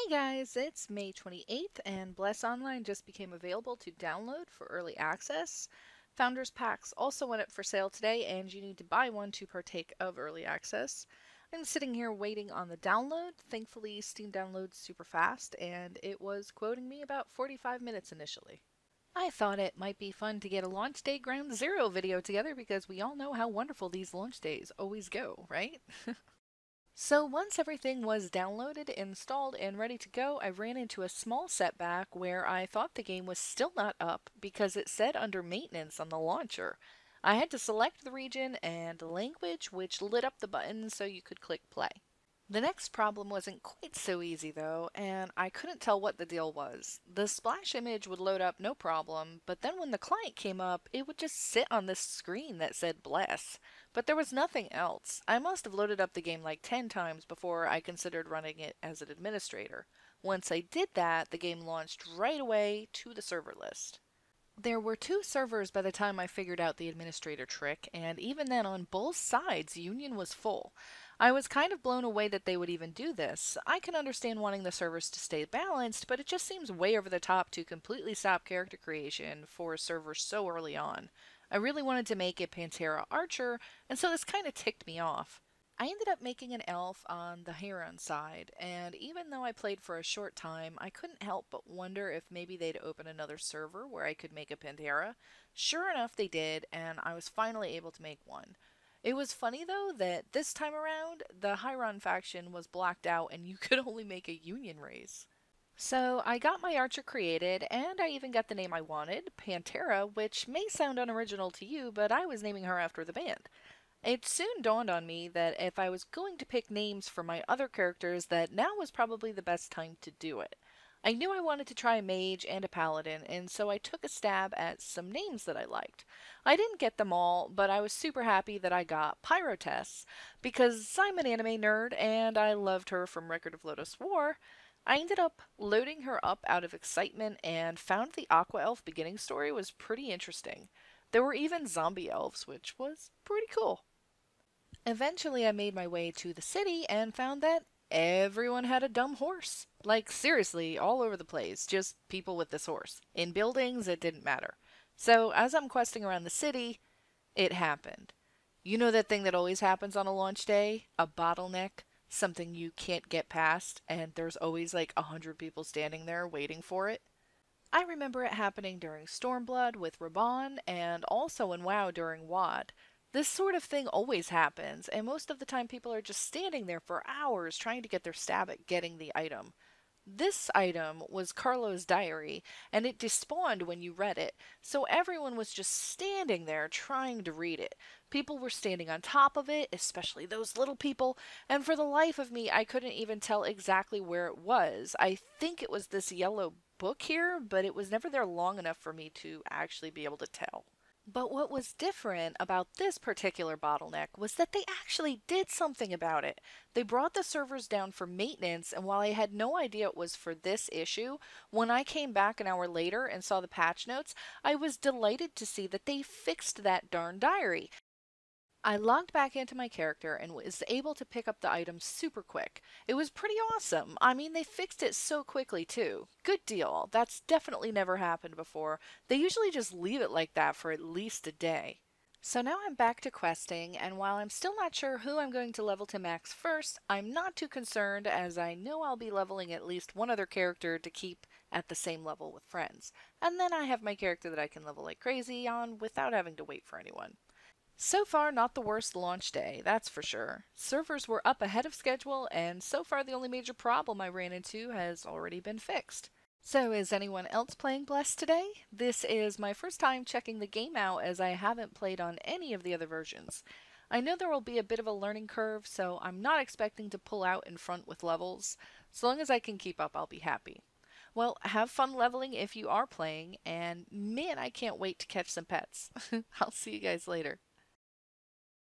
Hey guys, it's May 28th, and Bless Online just became available to download for early access. Founders Packs also went up for sale today, and you need to buy one to partake of early access. I'm sitting here waiting on the download. Thankfully, Steam downloads super fast, and it was quoting me about 45 minutes initially. I thought it might be fun to get a launch day ground zero video together because we all know how wonderful these launch days always go, right? So once everything was downloaded, installed, and ready to go, I ran into a small setback where I thought the game was still not up because it said under maintenance on the launcher. I had to select the region and language, which lit up the button so you could click play. The next problem wasn't quite so easy though, and I couldn't tell what the deal was. The splash image would load up no problem, but then when the client came up, it would just sit on this screen that said bless. But there was nothing else. I must have loaded up the game like 10 times before I considered running it as an administrator. Once I did that, the game launched right away to the server list. There were two servers by the time I figured out the administrator trick, and even then on both sides, Union was full. I was kind of blown away that they would even do this. I can understand wanting the servers to stay balanced, but it just seems way over the top to completely stop character creation for a server so early on. I really wanted to make a Pantera Archer, and so this kind of ticked me off. I ended up making an elf on the Heron side, and even though I played for a short time, I couldn't help but wonder if maybe they'd open another server where I could make a Pantera. Sure enough, they did, and I was finally able to make one. It was funny though that this time around, the Heron faction was blacked out and you could only make a Union race. So I got my archer created, and I even got the name I wanted, Pantera, which may sound unoriginal to you, but I was naming her after the band. It soon dawned on me that if I was going to pick names for my other characters, that now was probably the best time to do it. I knew I wanted to try a mage and a paladin, and so I took a stab at some names that I liked. I didn't get them all, but I was super happy that I got Pyrotess, because I'm an anime nerd and I loved her from Record of Lodoss War. I ended up loading her up out of excitement and found the Aqua Elf beginning story was pretty interesting. There were even zombie elves, which was pretty cool. Eventually, I made my way to the city and found that everyone had a dumb horse. Like, seriously, all over the place, just people with this horse. In buildings, it didn't matter. So, as I'm questing around the city, it happened. You know that thing that always happens on a launch day? A bottleneck? Something you can't get past, and there's always like 100 people standing there waiting for it? I remember it happening during Stormblood with Raban, and also in WoW during WoD. This sort of thing always happens, and most of the time people are just standing there for hours trying to get their stab at getting the item. This item was Carlo's diary, and it despawned when you read it, so everyone was just standing there trying to read it. People were standing on top of it, especially those little people, and for the life of me, I couldn't even tell exactly where it was. I think it was this yellow book here, but it was never there long enough for me to actually be able to tell. But what was different about this particular bottleneck was that they actually did something about it. They brought the servers down for maintenance, and while I had no idea it was for this issue, when I came back an hour later and saw the patch notes, I was delighted to see that they fixed that darn diary. I logged back into my character and was able to pick up the items super quick. It was pretty awesome. I mean, they fixed it so quickly too. Good deal. That's definitely never happened before. They usually just leave it like that for at least a day. So now I'm back to questing, and while I'm still not sure who I'm going to level to max first, I'm not too concerned as I know I'll be leveling at least one other character to keep at the same level with friends. And then I have my character that I can level like crazy on without having to wait for anyone. So far, not the worst launch day, that's for sure. Servers were up ahead of schedule, and so far the only major problem I ran into has already been fixed. So is anyone else playing Blessed today? This is my first time checking the game out as I haven't played on any of the other versions. I know there will be a bit of a learning curve, so I'm not expecting to pull out in front with levels. So long as I can keep up, I'll be happy. Well, have fun leveling if you are playing, and man, I can't wait to catch some pets. I'll see you guys later.